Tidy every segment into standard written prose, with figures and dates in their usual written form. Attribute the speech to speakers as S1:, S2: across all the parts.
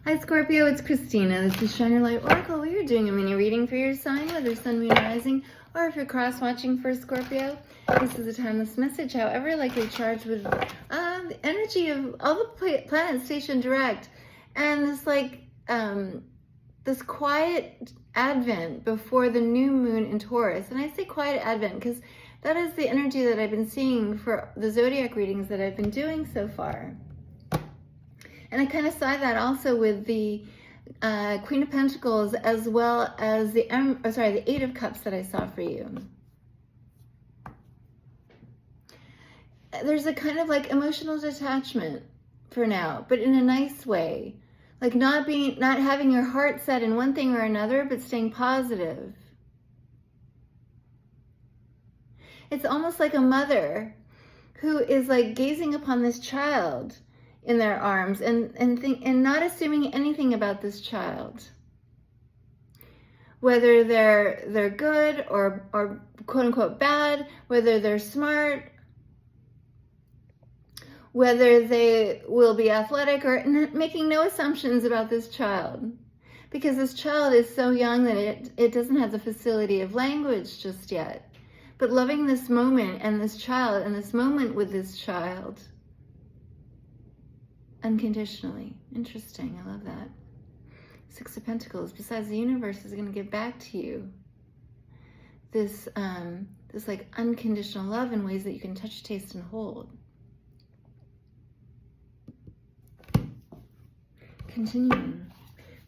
S1: Hi Scorpio, it's Christina. This is Shine Your Light Oracle. We are doing a mini reading for your sign, whether Sun, Moon, Rising, or if you're cross-watching for Scorpio. This is a timeless message, however, likely charged with the energy of all the planets stationed direct, and this quiet advent before the new moon in Taurus. And I say quiet advent because that is the energy that I've been seeing for the zodiac readings that I've been doing so far. And I kind of saw that also with the Queen of Pentacles, as well as the Eight of Cups that I saw for you. There's a kind of like emotional detachment for now, but in a nice way. Like not having your heart set in one thing or another, but staying positive. It's almost like a mother who is like gazing upon this child in their arms and not assuming anything about this child, whether they're good or quote unquote bad, whether they're smart, whether they will be athletic, or making no assumptions about this child, because this child is so young that it doesn't have the facility of language just yet, but loving this moment and this child and this moment with this child unconditionally. Interesting. I love that. Six of Pentacles. Besides, the universe is going to give back to you this like unconditional love in ways that you can touch, taste, and hold. Continuing.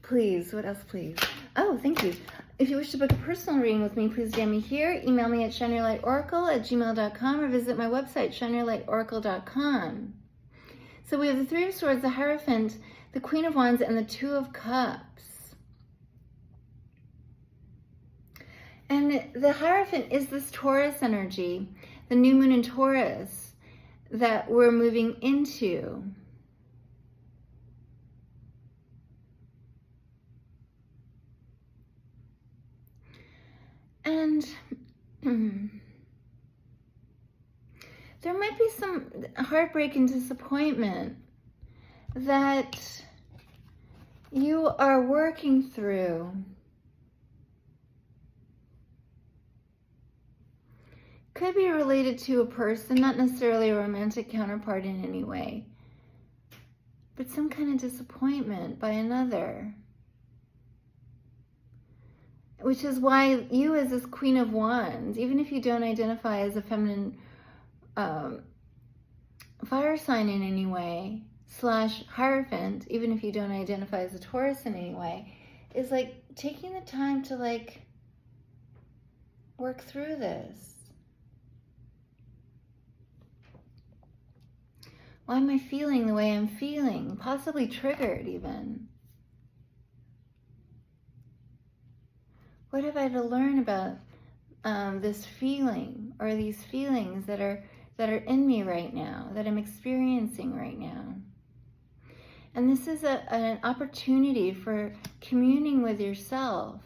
S1: Please, what else, please? Oh, thank you. If you wish to book a personal reading with me, please DM me here. Email me at shineyourlightoracle@gmail.com or visit my website, shineyourlightoracle.com. So we have the Three of Swords, the Hierophant, the Queen of Wands, and the Two of Cups. And the Hierophant is this Taurus energy, the new moon in Taurus that we're moving into. And there might be some heartbreak and disappointment that you are working through. Could be related to a person, not necessarily a romantic counterpart in any way, but some kind of disappointment by another. Which is why you, as this Queen of Wands, even if you don't identify as a feminine fire sign in any way, / Hierophant, even if you don't identify as a Taurus in any way, is like taking the time to like work through this. Why am I feeling the way I'm feeling? Possibly triggered even. What have I to learn about this feeling, or these feelings that are in me right now, that I'm experiencing right now? And this is an opportunity for communing with yourself.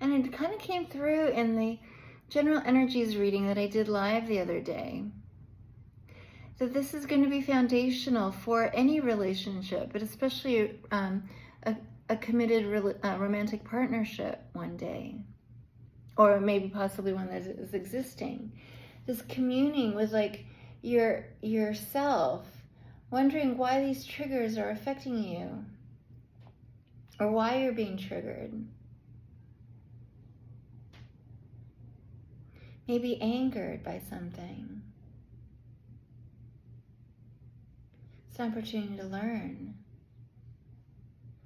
S1: And it kind of came through in the general energies reading that I did live the other day, that this is going to be foundational for any relationship, but especially a committed romantic partnership one day, or maybe possibly one that is existing. This communing with like yourself, wondering why these triggers are affecting you, or why you're being triggered. Maybe angered by something. It's an opportunity to learn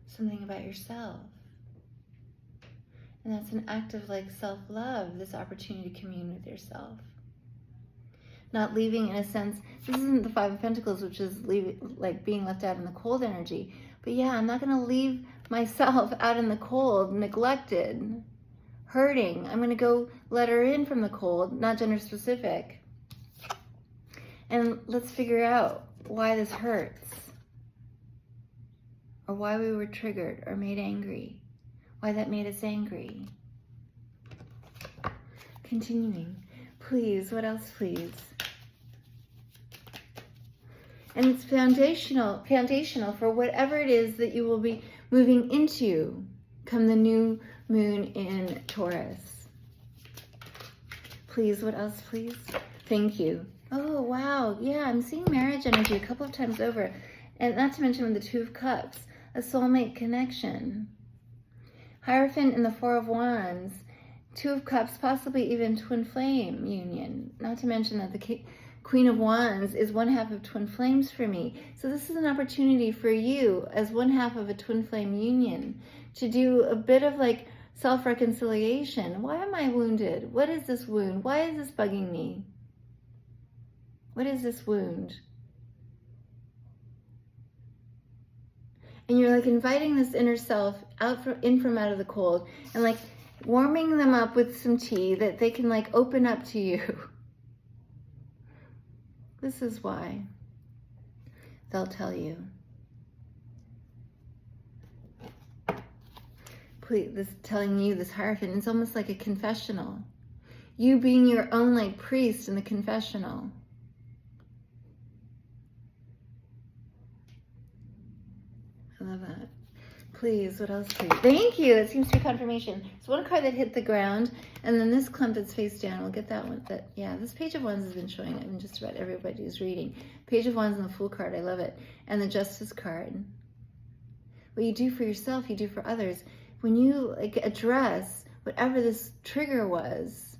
S1: something about yourself. And that's an act of like self-love, this opportunity to commune with yourself. Not leaving, in a sense, this isn't the Five of Pentacles, which is being left out in the cold energy. But yeah, I'm not going to leave myself out in the cold, neglected, hurting. I'm going to go let her in from the cold, not gender specific. And let's figure out why this hurts, or why we were triggered or made angry, why that made us angry. Continuing. Please, what else, please? And it's foundational for whatever it is that you will be moving into come the new moon in Taurus. Please, what else, please? Thank you. Oh, wow. Yeah, I'm seeing marriage energy a couple of times over. And not to mention with the Two of Cups, a soulmate connection. Hierophant in the Four of Wands, Two of Cups, possibly even twin flame union. Not to mention that the Queen of Wands is one half of twin flames for me. So this is an opportunity for you as one half of a twin flame union to do a bit of like self-reconciliation. Why am I wounded? What is this wound? Why is this bugging me? What is this wound? And you're like inviting this inner self in from out of the cold and like warming them up with some tea that they can like open up to you. This is why they'll tell you. Please, this telling you, this Hierophant, it's almost like a confessional. You being your own like priest in the confessional. I love that. Please, what else, please? Thank you. It seems to be confirmation. So one card that hit the ground, and then this clump that's face down. We'll get that one. Yeah, this Page of Wands has been showing up in just about everybody's reading. Page of Wands and the Fool card. I love it. And the Justice card. What you do for yourself, you do for others. When you like address whatever this trigger was,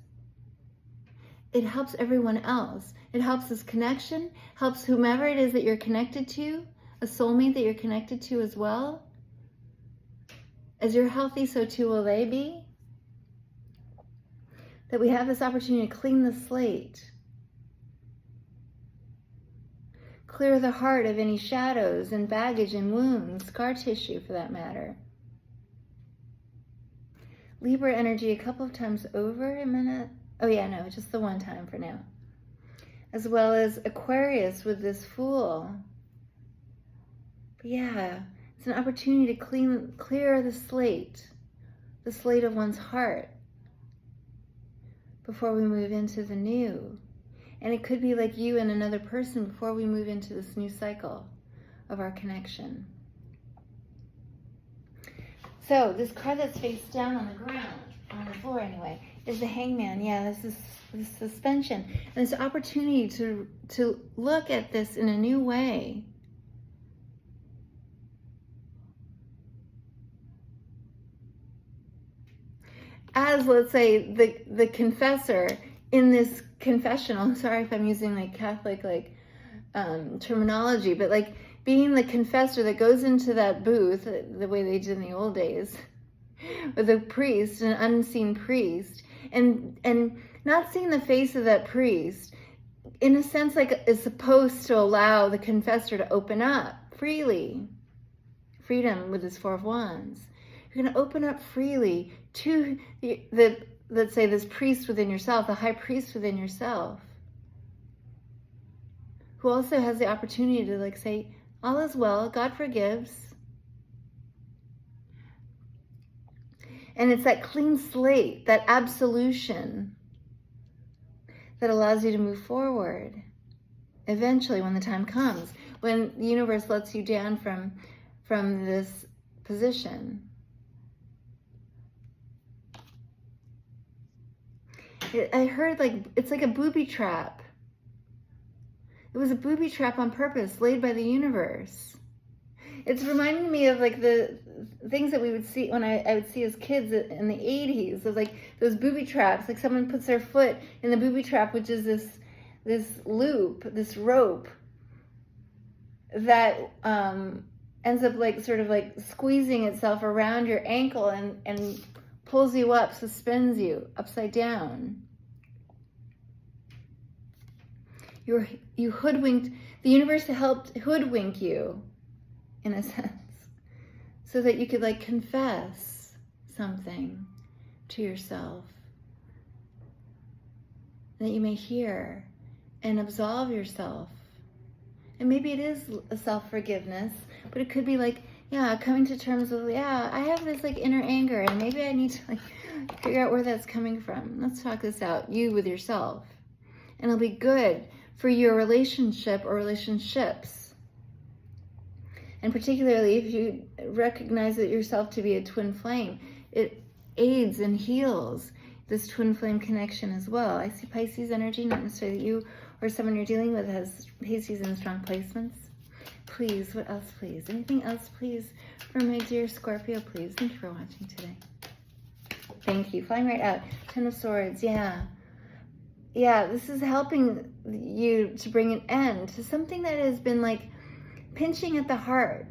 S1: it helps everyone else. It helps this connection, helps whomever it is that you're connected to, a soulmate that you're connected to as well. As you're healthy, so too will they be. That we have this opportunity to clean the slate. Clear the heart of any shadows and baggage and wounds, scar tissue for that matter. Libra energy a couple of times over a minute. Oh yeah, no, just the one time for now. As well as Aquarius with this Fool. But yeah, it's an opportunity to clear the slate of one's heart before we move into the new. And it could be like you and another person before we move into this new cycle of our connection. So this card that's face down on the ground, on the floor anyway, is the Hangman. Yeah, this is the suspension. And this opportunity to look at this in a new way. As, let's say, the confessor in this confessional, sorry if I'm using like Catholic terminology, but like being the confessor that goes into that booth, the way they did in the old days, with a priest, an unseen priest, and not seeing the face of that priest, in a sense like is supposed to allow the confessor to open up freely. Freedom with this Four of Wands. You're going to open up freely to let's say this priest within yourself, the high priest within yourself, who also has the opportunity to like say, all is well, God forgives. And it's that clean slate, that absolution that allows you to move forward. Eventually, when the time comes, when the universe lets you down from this position. I heard like, it's like a booby trap. It was a booby trap on purpose, laid by the universe. It's reminding me of like the things that we would see when I would see as kids in the 80s. It was like those booby traps, like someone puts their foot in the booby trap, which is this loop, this rope that ends up like sort of like squeezing itself around your ankle and pulls you up, suspends you upside down. You hoodwinked, the universe helped hoodwink you, in a sense, so that you could like confess something to yourself that you may hear and absolve yourself. And maybe it is a self-forgiveness, but it could be like, yeah, coming to terms with, yeah, I have this like inner anger and maybe I need to like figure out where that's coming from. Let's talk this out, you with yourself. And it'll be good for your relationship or relationships And particularly if you recognize it yourself to be a twin flame, it aids and heals this twin flame connection as well. I see Pisces energy, not necessarily you or someone you're dealing with has Pisces in strong placements. Please, what else, please? Anything else, please, for my dear Scorpio, please? Thank you for watching today. Thank you. Flying right out. Ten of Swords, yeah. Yeah, this is helping you to bring an end to something that has been like pinching at the heart.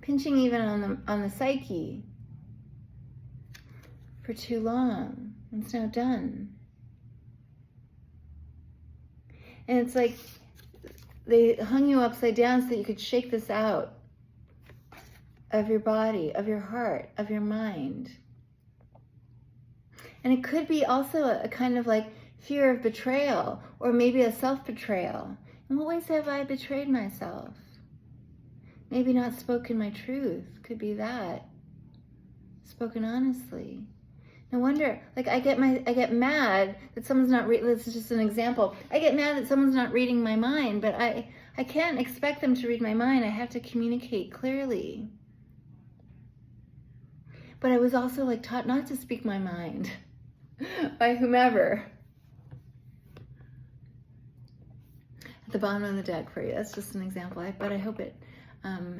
S1: Pinching even on the psyche for too long. It's now done. And it's like they hung you upside down so that you could shake this out of your body, of your heart, of your mind. And it could be also a kind of like fear of betrayal, or maybe a self-betrayal. In what ways have I betrayed myself? Maybe not spoken my truth. Could be that. Spoken honestly. No wonder, like I get mad that someone's not this is just an example. I get mad that someone's not reading my mind, but I can't expect them to read my mind. I have to communicate clearly. But I was also like taught not to speak my mind by whomever. At the bottom of the deck for you. That's just an example, but I hope it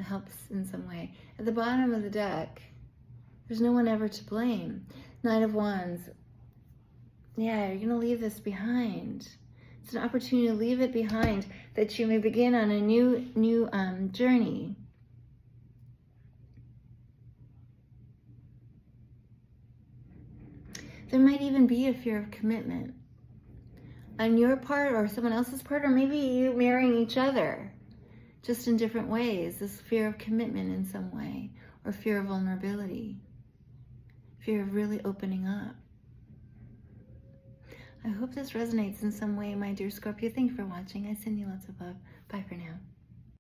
S1: helps in some way. At the bottom of the deck, there's no one ever to blame. Knight of Wands. Yeah, you're going to leave this behind. It's an opportunity to leave it behind that you may begin on a new journey. There might even be a fear of commitment on your part or someone else's part, or maybe you marrying each other just in different ways. This fear of commitment in some way, or fear of vulnerability. Fear of really opening up. I hope this resonates in some way, my dear Scorpio. Thank you for watching. I send you lots of love. Bye for now.